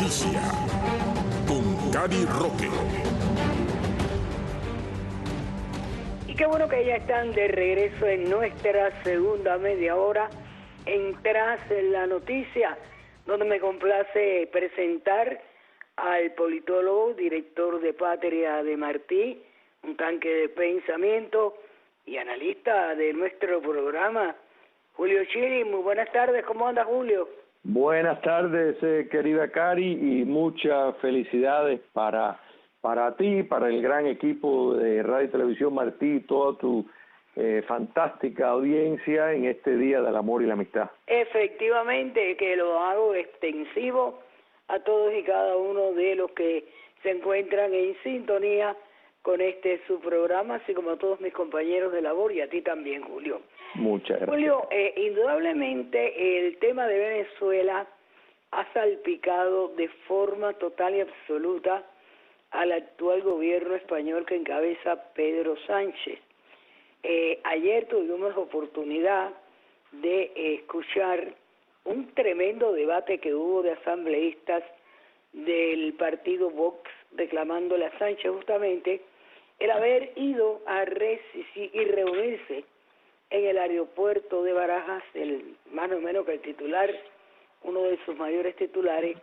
Noticia, con Cari Roque. Y qué bueno que ya están de regreso en nuestra segunda media hora en Tras la Noticia, donde me complace presentar al politólogo, director de Patria de Martí, un tanque de pensamiento y analista de nuestro programa, Julio Chiri. Muy buenas tardes, ¿cómo anda, Julio? Buenas tardes, querida Cari, y muchas felicidades para ti, para el gran equipo de Radio y Televisión Martí y toda tu fantástica audiencia en este Día del Amor y la Amistad. Efectivamente, que lo hago extensivo a todos y cada uno de los que se encuentran en sintonía con su programa, así como a todos mis compañeros de labor y a ti también, Julio. Muchas gracias. Julio, indudablemente el tema de Venezuela ha salpicado de forma total y absoluta al actual gobierno español que encabeza Pedro Sánchez. Ayer tuvimos la oportunidad de escuchar un tremendo debate que hubo de asambleístas del partido Vox reclamándole a Sánchez justamente el haber ido a y reunirse en el aeropuerto de Barajas, más o menos que el titular, uno de sus mayores titulares,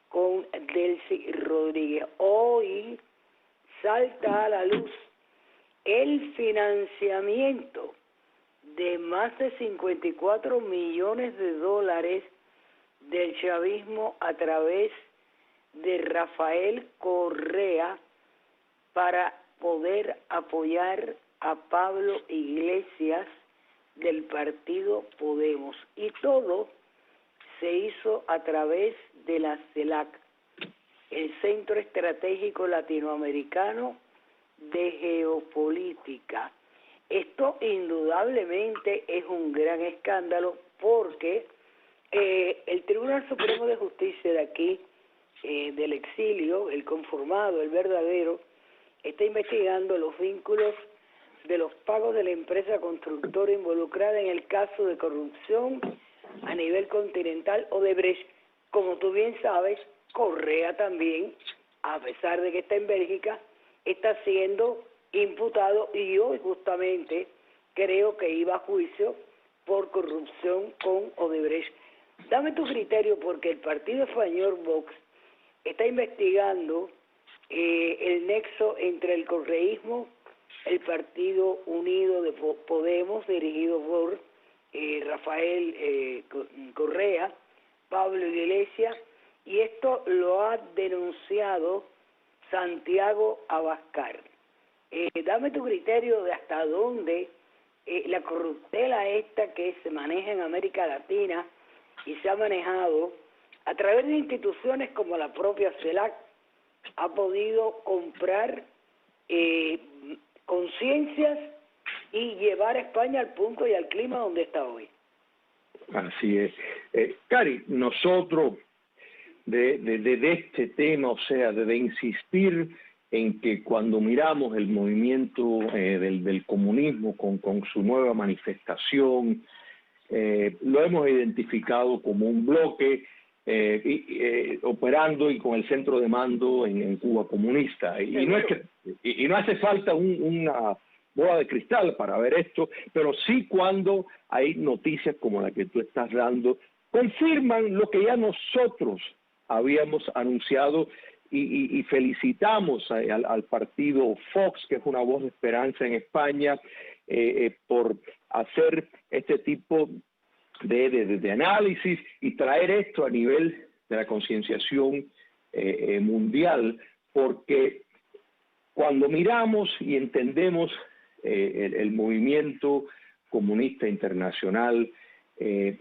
con Delcy Rodríguez. Hoy salta a la luz el financiamiento de más de 54 millones de dólares del chavismo a través de Rafael Correa para poder apoyar a Pablo Iglesias del partido Podemos. Y todo se hizo a través de la CELAC, el Centro Estratégico Latinoamericano de Geopolítica. Esto indudablemente es un gran escándalo porque el Tribunal Supremo de Justicia de aquí, del exilio, el conformado, el verdadero, está investigando los vínculos de los pagos de la empresa constructora involucrada en el caso de corrupción a nivel continental Odebrecht. Como tú bien sabes, Correa también, a pesar de que está en Bélgica, está siendo imputado y hoy justamente creo que iba a juicio por corrupción con Odebrecht. Dame tu criterio, porque el partido español Vox está investigando el nexo entre el correísmo, el Partido Unido de Podemos, dirigido por Rafael Correa, Pablo Iglesias, y esto lo ha denunciado Santiago Abascal. Dame tu criterio de hasta dónde la corruptela esta que se maneja en América Latina y se ha manejado a través de instituciones como la propia CELAC ha podido comprar conciencias y llevar a España al punto y al clima donde está hoy. Así es. Cari, nosotros de este tema, o sea, de insistir en que cuando miramos el movimiento del comunismo con su nueva manifestación, lo hemos identificado como un bloque operando y con el centro de mando en Cuba comunista. Y no hace falta una bola de cristal para ver esto, pero sí cuando hay noticias como la que tú estás dando, confirman lo que ya nosotros habíamos anunciado y felicitamos al partido Vox, que es una voz de esperanza en España, por hacer este tipo de análisis y traer esto a nivel de la concienciación mundial, porque cuando miramos y entendemos el movimiento comunista internacional,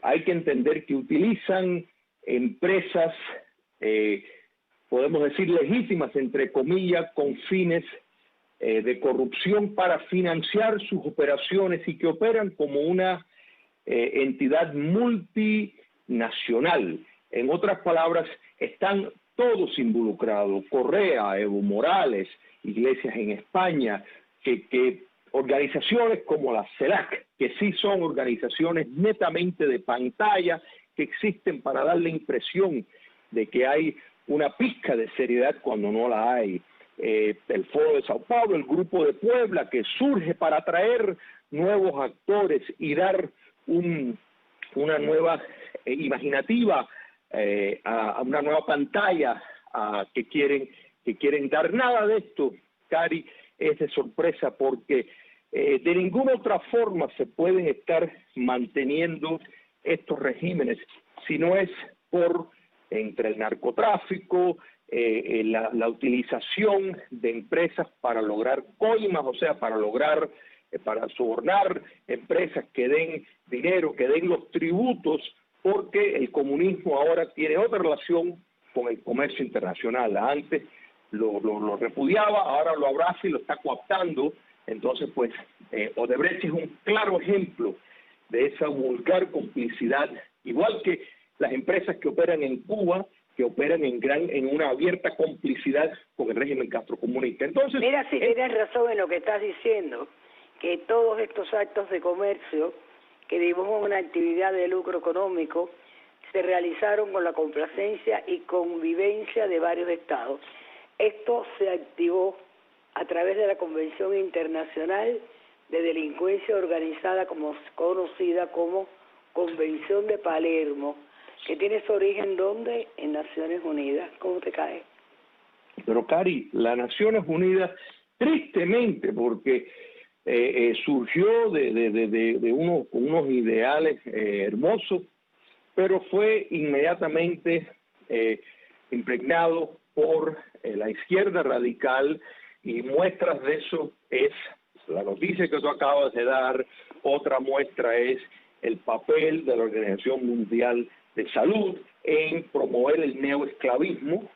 hay que entender que utilizan empresas, podemos decir legítimas, entre comillas, con fines de corrupción para financiar sus operaciones y que operan como una entidad multinacional. En otras palabras, están todos involucrados: Correa, Evo Morales, Iglesias en España, que organizaciones como la CELAC, que sí son organizaciones netamente de pantalla, que existen para dar la impresión de que hay una pizca de seriedad cuando no la hay. El Foro de Sao Paulo, el Grupo de Puebla, que surge para atraer nuevos actores y dar una nueva imaginativa, a una nueva pantalla que quieren dar. Nada de esto, Cari, es de sorpresa, porque de ninguna otra forma se pueden estar manteniendo estos regímenes si no es por entre el narcotráfico, la utilización de empresas para lograr coimas, o sea, para sobornar empresas que den dinero, que den los tributos, porque el comunismo ahora tiene otra relación con el comercio internacional. Antes lo repudiaba, ahora lo abraza y lo está cooptando. Entonces, pues, Odebrecht es un claro ejemplo de esa vulgar complicidad, igual que las empresas que operan en Cuba, que operan en una abierta complicidad con el régimen castrocomunista. Entonces, mira, si tienes razón en lo que estás diciendo, que todos estos actos de comercio que dibujan una actividad de lucro económico se realizaron con la complacencia y convivencia de varios estados. Esto se activó a través de la Convención Internacional de Delincuencia Organizada, conocida como Convención de Palermo, que tiene su origen, ¿dónde? En Naciones Unidas. ¿Cómo te cae? Pero, Cari, las Naciones Unidas, tristemente, porque surgió de unos ideales hermosos, pero fue inmediatamente impregnado por la izquierda radical, y muestras de eso es la noticia que tú acabas de dar. Otra muestra es el papel de la Organización Mundial de Salud en promover el neoesclavismo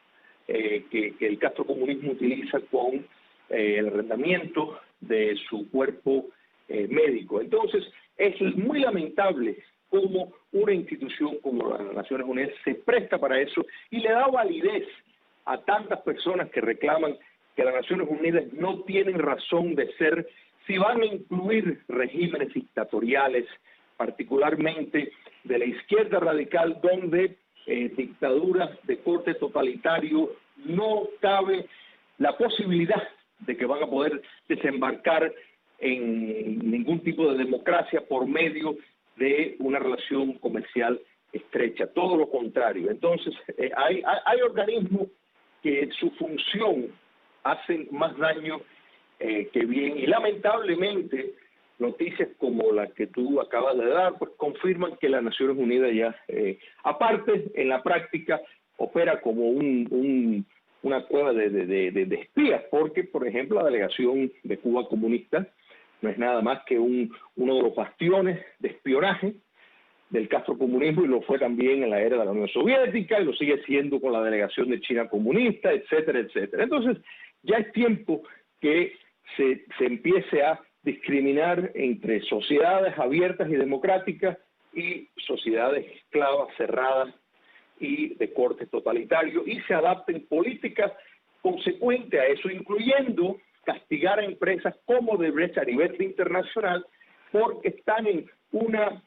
que el castrocomunismo utiliza con el arrendamiento de su cuerpo médico. Entonces, es muy lamentable cómo una institución como las Naciones Unidas se presta para eso y le da validez a tantas personas que reclaman que las Naciones Unidas no tienen razón de ser si van a incluir regímenes dictatoriales, particularmente de la izquierda radical, donde dictaduras de corte totalitario no cabe la posibilidad de que van a poder desembarcar en ningún tipo de democracia por medio de una relación comercial estrecha, todo lo contrario. Entonces, hay organismos que su función hacen más daño que bien, y lamentablemente noticias como la que tú acabas de dar pues confirman que las Naciones Unidas ya, aparte en la práctica, opera como una cueva de espías, porque por ejemplo la delegación de Cuba comunista no es nada más que uno de los bastiones de espionaje del castrocomunismo, y lo fue también en la era de la Unión Soviética, y lo sigue siendo con la delegación de China comunista, etcétera, etcétera. Entonces, ya es tiempo que se empiece a discriminar entre sociedades abiertas y democráticas y sociedades esclavas, cerradas y de corte totalitario, y se adapten políticas consecuentes a eso, incluyendo castigar a empresas como Odebrecht a nivel internacional, porque están en una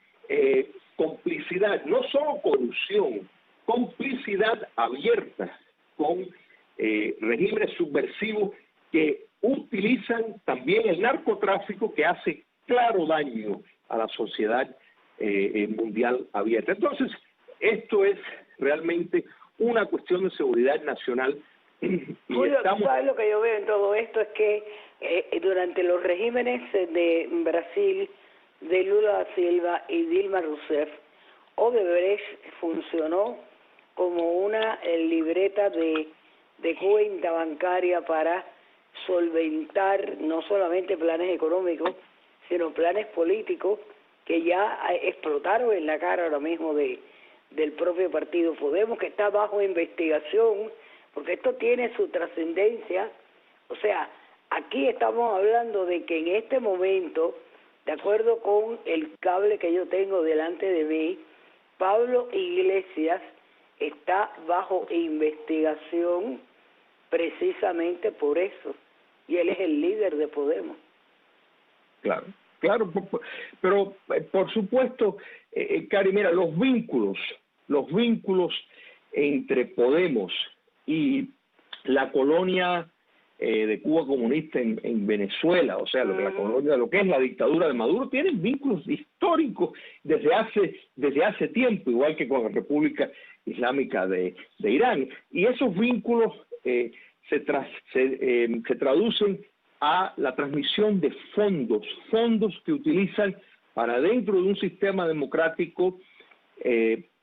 complicidad, no solo corrupción, complicidad abierta con regímenes subversivos que utilizan también el narcotráfico, que hace claro daño a la sociedad mundial abierta. Entonces, esto es realmente una cuestión de seguridad nacional. Julio, ¿sabes lo que yo veo en todo esto? Es que durante los regímenes de Brasil, de Lula da Silva y Dilma Rousseff, Odebrecht funcionó como una libreta de cuenta bancaria para solventar no solamente planes económicos, sino planes políticos que ya explotaron en la cara ahora mismo del propio partido Podemos, que está bajo investigación, porque esto tiene su trascendencia. O sea, aquí estamos hablando de que en este momento, de acuerdo con el cable que yo tengo delante de mí, Pablo Iglesias está bajo investigación precisamente por eso, y él es el líder de Podemos. Claro, pero por supuesto, Cari, mira, los vínculos entre Podemos y la colonia de Cuba comunista en Venezuela, o sea, la colonia, lo que es la dictadura de Maduro, tienen vínculos históricos desde hace tiempo, igual que con la República Islámica de Irán. Y esos vínculos se traducen a la transmisión de fondos que utilizan para dentro de un sistema democrático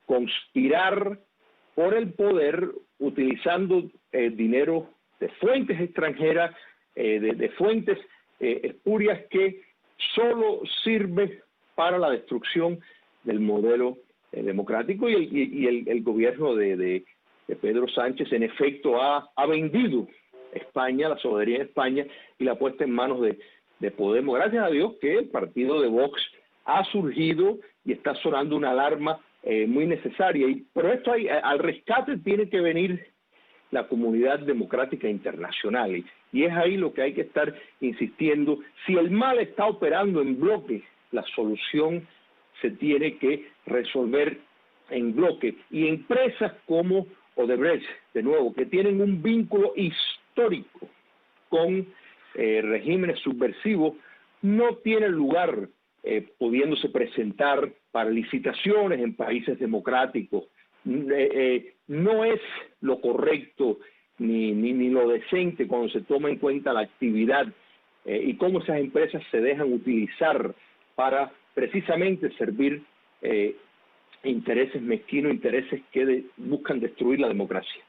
conspirar por el poder utilizando dinero de fuentes extranjeras, de fuentes espurias que solo sirve para la destrucción del modelo democrático, y el gobierno de Pedro Sánchez en efecto ha vendido España, la soberanía de España, y la ha puesto en manos de Podemos. Gracias a Dios que el partido de Vox ha surgido y está sonando una alarma muy necesaria. Pero esto al rescate tiene que venir la comunidad democrática internacional, y es ahí lo que hay que estar insistiendo. Si el mal está operando en bloque, la solución se tiene que resolver en bloque. Y empresas como Odebrecht, de nuevo, que tienen un vínculo histórico con regímenes subversivos, no tienen lugar pudiéndose presentar para licitaciones en países democráticos. No es lo correcto ni lo decente cuando se toma en cuenta la actividad y cómo esas empresas se dejan utilizar para precisamente servir intereses mezquinos, intereses que buscan destruir la democracia.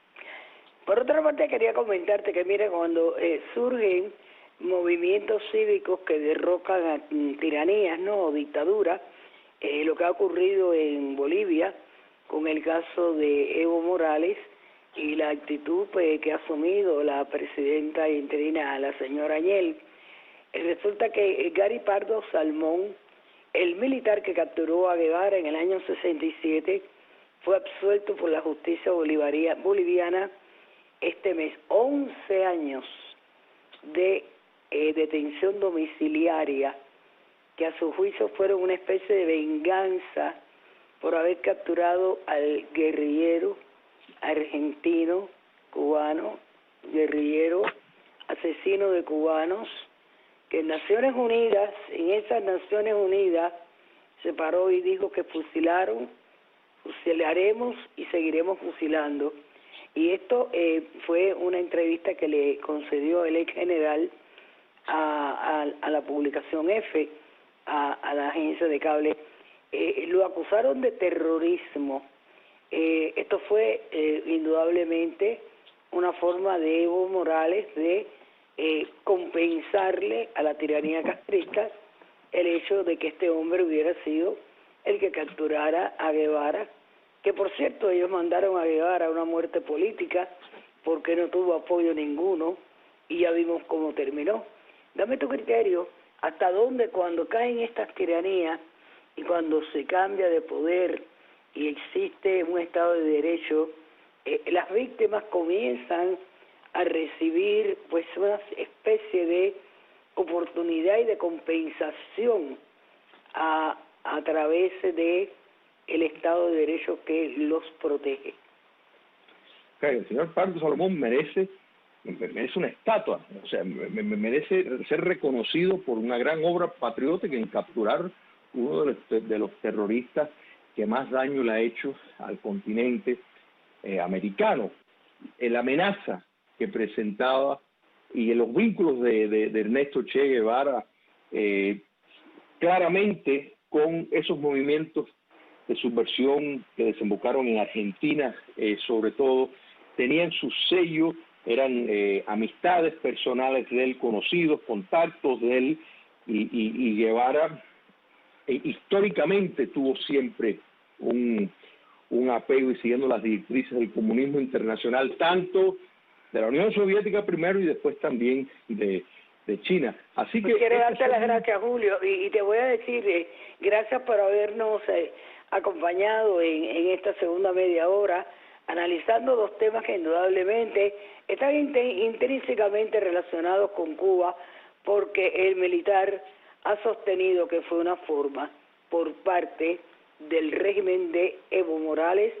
Por otra parte, quería comentarte que, mire, cuando surgen movimientos cívicos que derrocan a tiranías, ¿no?, o dictaduras, lo que ha ocurrido en Bolivia con el caso de Evo Morales y la actitud que ha asumido la presidenta interina, la señora Añel, resulta que Gary Pardo Salmón, el militar que capturó a Guevara en el año 67, fue absuelto por la justicia boliviana este mes. 11 años de detención domiciliaria, que a su juicio fueron una especie de venganza por haber capturado al guerrillero argentino, cubano, guerrillero, asesino de cubanos, que en Naciones Unidas, en esas Naciones Unidas, se paró y dijo que fusilaremos y seguiremos fusilando. Y esto fue una entrevista que le concedió el ex general a la publicación F, a la agencia de cable. Lo acusaron de terrorismo. Esto fue indudablemente una forma de Evo Morales de compensarle a la tiranía castrista el hecho de que este hombre hubiera sido el que capturara a Guevara, que por cierto ellos mandaron a Guevara a una muerte política porque no tuvo apoyo ninguno, y ya vimos cómo terminó. Dame tu criterio, hasta dónde cuando caen estas tiranías y cuando se cambia de poder y existe un Estado de Derecho, las víctimas comienzan a recibir pues una especie de oportunidad y de compensación a través de el Estado de Derecho que los protege. El señor Pardo Salomón merece una estatua, o sea, merece ser reconocido por una gran obra patriótica en capturar uno de los terroristas que más daño le ha hecho al continente americano. La amenaza que presentaba y los vínculos de Ernesto Che Guevara claramente con esos movimientos de subversión que desembocaron en Argentina, sobre todo, tenían su sello, eran amistades personales de él, conocidos, contactos de él, y Guevara históricamente tuvo siempre un apego y siguiendo las directrices del comunismo internacional, tanto de la Unión Soviética primero y después también de China. Así que quiero darte las gracias, Julio, y te voy a decir gracias por habernos acompañado en esta segunda media hora, analizando dos temas que indudablemente están intrínsecamente relacionados con Cuba, porque el militar ha sostenido que fue una forma por parte del régimen de Evo Morales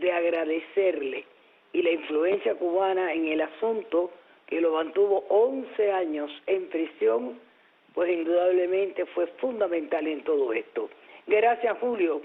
de agradecerle y la influencia cubana en el asunto, que lo mantuvo 11 años en prisión, pues indudablemente fue fundamental en todo esto. Gracias, Julio.